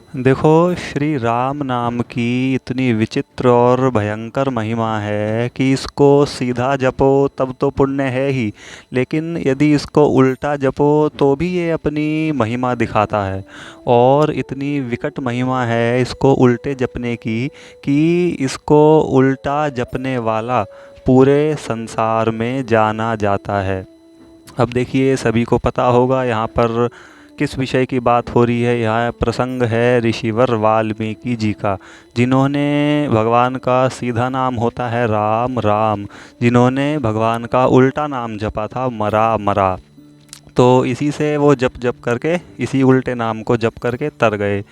देखो, श्री राम नाम की इतनी विचित्र और भयंकर महिमा है कि इसको सीधा जपो तब तो पुण्य है ही, लेकिन यदि इसको उल्टा जपो तो भी ये अपनी महिमा दिखाता है। और इतनी विकट महिमा है इसको उल्टे जपने की कि इसको उल्टा जपने वाला पूरे संसार में जाना जाता है। अब देखिए, सभी को पता होगा यहाँ पर किस विषय की बात हो रही है। यहाँ प्रसंग है ऋषिवर वाल्मीकि जी का, जिन्होंने भगवान का सीधा नाम होता है राम राम, जिन्होंने भगवान का उल्टा नाम जपा था मरा मरा। तो इसी से वो जप जप करके इसी उल्टे नाम को जप करके तर गए।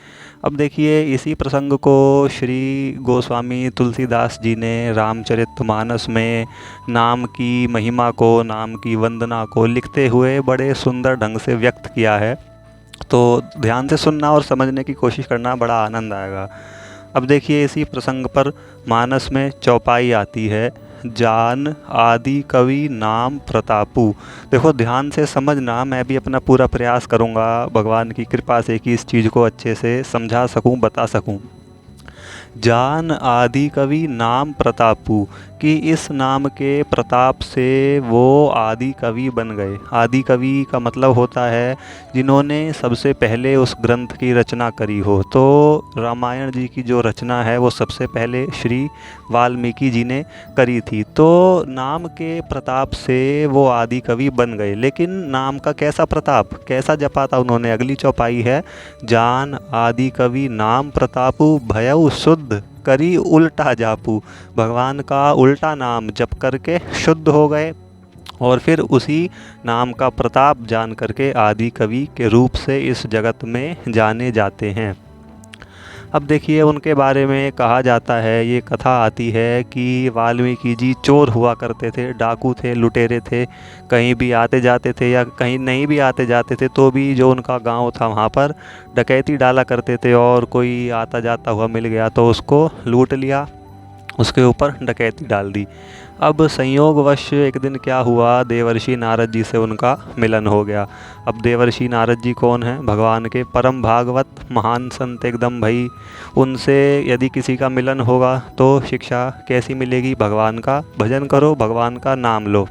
अब देखिए, इसी प्रसंग को श्री गोस्वामी तुलसीदास जी ने रामचरितमानस में नाम की महिमा को, नाम की वंदना को लिखते हुए बड़े सुंदर ढंग से व्यक्त किया है। तो ध्यान से सुनना और समझने की कोशिश करना, बड़ा आनंद आएगा। अब देखिए, इसी प्रसंग पर मानस में चौपाई आती है, जान आदि कवि नाम प्रतापु। देखो, ध्यान से समझना, मैं भी अपना पूरा प्रयास करूँगा भगवान की कृपा से कि इस चीज़ को अच्छे से समझा सकूँ, बता सकूँ। जान आदि कवि नाम प्रतापु, कि इस नाम के प्रताप से वो आदि कवि बन गए। आदि कवि का मतलब होता है जिन्होंने सबसे पहले उस ग्रंथ की रचना करी हो। तो रामायण जी की जो रचना है वो सबसे पहले श्री वाल्मीकि जी ने करी थी। तो नाम के प्रताप से वो आदि कवि बन गए। लेकिन नाम का कैसा प्रताप, कैसा जपा था उन्होंने? अगली चौपाई है, जान आदि कवि नाम प्रतापु भयउ शुद्ध करी उल्टा जापू। भगवान का उल्टा नाम जप करके शुद्ध हो गए और फिर उसी नाम का प्रताप जान करके आदि कवि के रूप से इस जगत में जाने जाते हैं। अब देखिए, उनके बारे में कहा जाता है, ये कथा आती है कि वाल्मीकि जी चोर हुआ करते थे, डाकू थे, लुटेरे थे। कहीं भी आते जाते थे या कहीं नहीं भी आते जाते थे तो भी जो उनका गांव था वहाँ पर डकैती डाला करते थे, और कोई आता जाता हुआ मिल गया तो उसको लूट लिया, उसके ऊपर डकैती डाल दी। अब संयोगवश एक दिन क्या हुआ, देवर्षि नारद जी से उनका मिलन हो गया। अब देवर्षि नारद जी कौन है? भगवान के परम भागवत महान संत एकदम भाई। उनसे यदि किसी का मिलन होगा तो शिक्षा कैसी मिलेगी? भगवान का भजन करो, भगवान का नाम लो।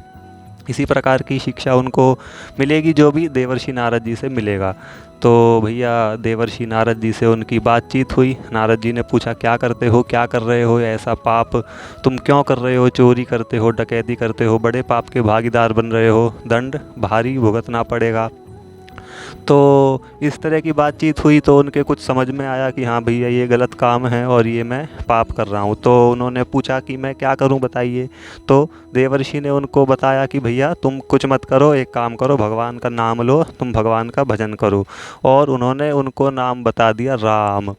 इसी प्रकार की शिक्षा उनको मिलेगी जो भी देवर्षि नारद जी से मिलेगा। तो भैया, देवर्षि नारद जी से उनकी बातचीत हुई। नारद जी ने पूछा, क्या करते हो, क्या कर रहे हो, ऐसा पाप तुम क्यों कर रहे हो? चोरी करते हो, डकैती करते हो, बड़े पाप के भागीदार बन रहे हो, दंड भारी भुगतना पड़ेगा। तो इस तरह की बातचीत हुई तो उनके कुछ समझ में आया कि हाँ भैया, ये गलत काम है और ये मैं पाप कर रहा हूँ। तो उन्होंने पूछा कि मैं क्या करूँ, बताइए। तो देवर्षि ने उनको बताया कि भैया, तुम कुछ मत करो, एक काम करो, भगवान का नाम लो, तुम भगवान का भजन करो। और उन्होंने उनको नाम बता दिया राम।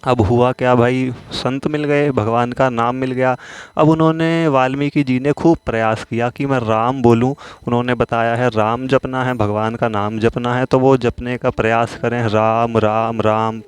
अब हुआ क्या भाई, संत मिल गए, भगवान का नाम मिल गया। अब उन्होंने, वाल्मीकि जी ने खूब प्रयास किया कि मैं राम बोलूं। उन्होंने बताया है राम जपना है, भगवान का नाम जपना है, तो वो जपने का प्रयास करें, राम राम राम।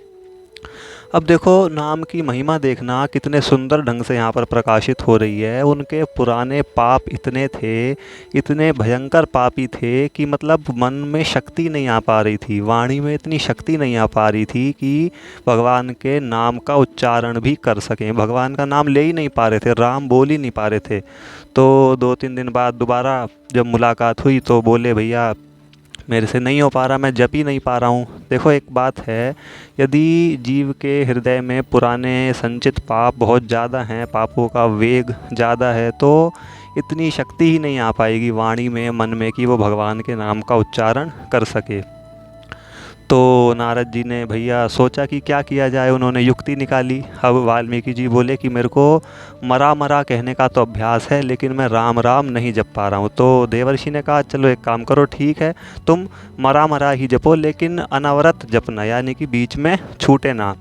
अब देखो, नाम की महिमा देखना कितने सुंदर ढंग से यहाँ पर प्रकाशित हो रही है। उनके पुराने पाप इतने थे, इतने भयंकर पापी थे कि मतलब मन में शक्ति नहीं आ पा रही थी, वाणी में इतनी शक्ति नहीं आ पा रही थी कि भगवान के नाम का उच्चारण भी कर सकें। भगवान का नाम ले ही नहीं पा रहे थे, राम बोल ही नहीं पा रहे थे। तो 2-3 दिन बाद दोबारा जब मुलाकात हुई तो बोले, भैया मेरे से नहीं हो पा रहा, मैं जप ही नहीं पा रहा हूँ। देखो, एक बात है, यदि जीव के हृदय में पुराने संचित पाप बहुत ज़्यादा हैं, पापों का वेग ज़्यादा है, तो इतनी शक्ति ही नहीं आ पाएगी वाणी में, मन में, कि वो भगवान के नाम का उच्चारण कर सके। तो नारद जी ने भैया सोचा कि क्या किया जाए। उन्होंने युक्ति निकाली। अब वाल्मीकि जी बोले कि मेरे को मरा मरा कहने का तो अभ्यास है, लेकिन मैं राम राम नहीं जप पा रहा हूँ। तो देवर्षि ने कहा, चलो एक काम करो, ठीक है, तुम मरा मरा ही जपो, लेकिन अनवरत जपना, यानी कि बीच में छूटे ना।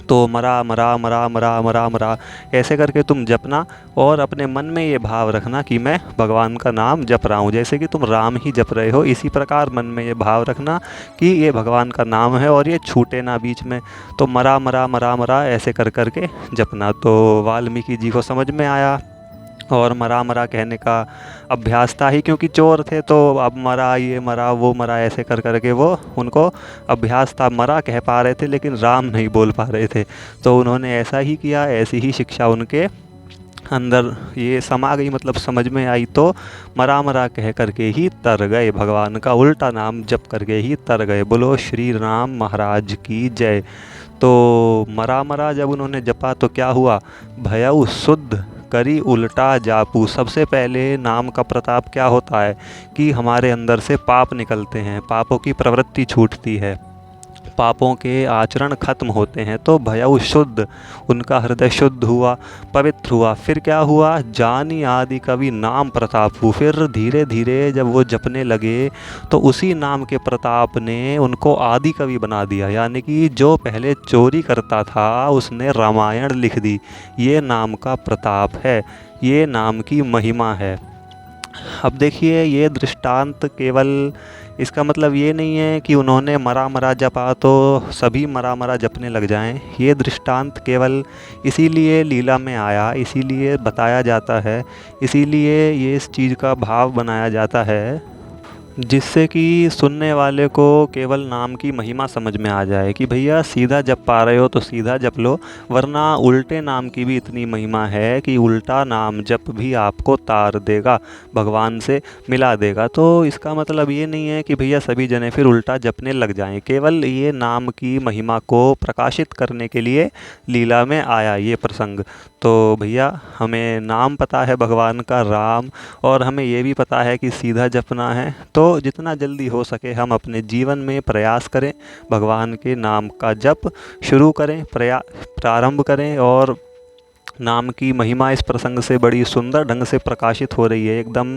तो मरा मरा मरा मरा मरा मरा ऐसे करके तुम जपना, और अपने मन में ये भाव रखना कि मैं भगवान का नाम जप रहा हूँ। जैसे कि तुम राम ही जप रहे हो, इसी प्रकार मन में ये भाव रखना कि ये भगवान का नाम है और ये छूटे ना बीच में। तो मरा मरा मरा मरा ऐसे कर करके जपना। तो वाल्मीकि जी को समझ में आया, और मरा मरा कहने का अभ्यास था ही, क्योंकि चोर थे तो अब मरा, ये मरा, वो मरा, ऐसे कर करके वो उनको अभ्यास था। मरा कह पा रहे थे लेकिन राम नहीं बोल पा रहे थे, तो उन्होंने ऐसा ही किया, ऐसी ही शिक्षा उनके अंदर ये समा गई, मतलब समझ में आई, तो मरा मरा कह करके ही तर गए, भगवान का उल्टा नाम जप करके ही तर गए। बोलो श्री राम महाराज की जय। तो मरा मरा जब उन्होंने जपा तो क्या हुआ, भयउ शुद्ध करी उल्टा जापू। सबसे पहले नाम का प्रताप क्या होता है कि हमारे अंदर से पाप निकलते हैं, पापों की प्रवृत्ति छूटती है, पापों के आचरण खत्म होते हैं। तो भयउ शुद्ध, उनका हृदय शुद्ध हुआ, पवित्र हुआ। फिर क्या हुआ, जानी आदि कवि नाम प्रताप हु। फिर धीरे धीरे जब वो जपने लगे तो उसी नाम के प्रताप ने उनको आदि कवि बना दिया, यानी कि जो पहले चोरी करता था उसने रामायण लिख दी। ये नाम का प्रताप है, ये नाम की महिमा है। अब देखिए, ये दृष्टांत केवल, इसका मतलब ये नहीं है कि उन्होंने मरा मरा जपा तो सभी मरा मरा जपने लग जाएं। ये दृष्टांत केवल इसीलिए लीला में आया, इसीलिए बताया जाता है, इसीलिए ये इस चीज़ का भाव बनाया जाता है, जिससे कि सुनने वाले को केवल नाम की महिमा समझ में आ जाए कि भैया सीधा जप पा रहे हो तो सीधा जप लो, वरना उल्टे नाम की भी इतनी महिमा है कि उल्टा नाम जप भी आपको तार देगा, भगवान से मिला देगा। तो इसका मतलब ये नहीं है कि भैया सभी जने फिर उल्टा जपने लग जाएं, केवल ये नाम की महिमा को प्रकाशित करने के लिए लीला में आया ये प्रसंग। तो भैया हमें नाम पता है भगवान का राम, और हमें ये भी पता है कि सीधा जपना है, तो जितना जल्दी हो सके हम अपने जीवन में प्रयास करें, भगवान के नाम का जप शुरू करें, प्रारंभ करें। और नाम की महिमा इस प्रसंग से बड़ी सुंदर ढंग से प्रकाशित हो रही है, एकदम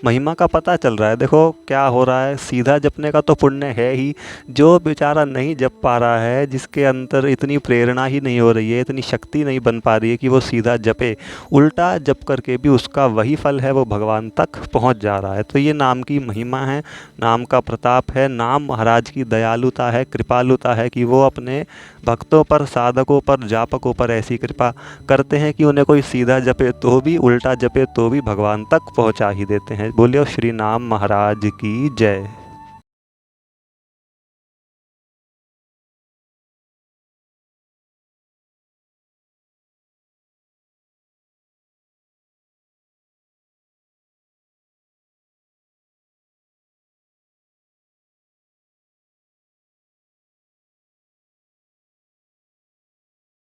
महिमा का पता चल रहा है। देखो क्या हो रहा है, सीधा जपने का तो पुण्य है ही, जो बेचारा नहीं जप पा रहा है, जिसके अंदर इतनी प्रेरणा ही नहीं हो रही है, इतनी शक्ति नहीं बन पा रही है कि वो सीधा जपे, उल्टा जप करके भी उसका वही फल है, वो भगवान तक पहुंच जा रहा है। तो ये नाम की महिमा है, नाम का प्रताप है, नाम महाराज की दयालुता है, कृपालुता है कि वो अपने भक्तों पर, साधकों पर, जापकों पर ऐसी कृपा करते हैं कि उन्हें कोई सीधा जपे तो भी, उल्टा जपे तो भी भगवान तक पहुंचा ही देते हैं। बोलिए श्री नाम महाराज की जय।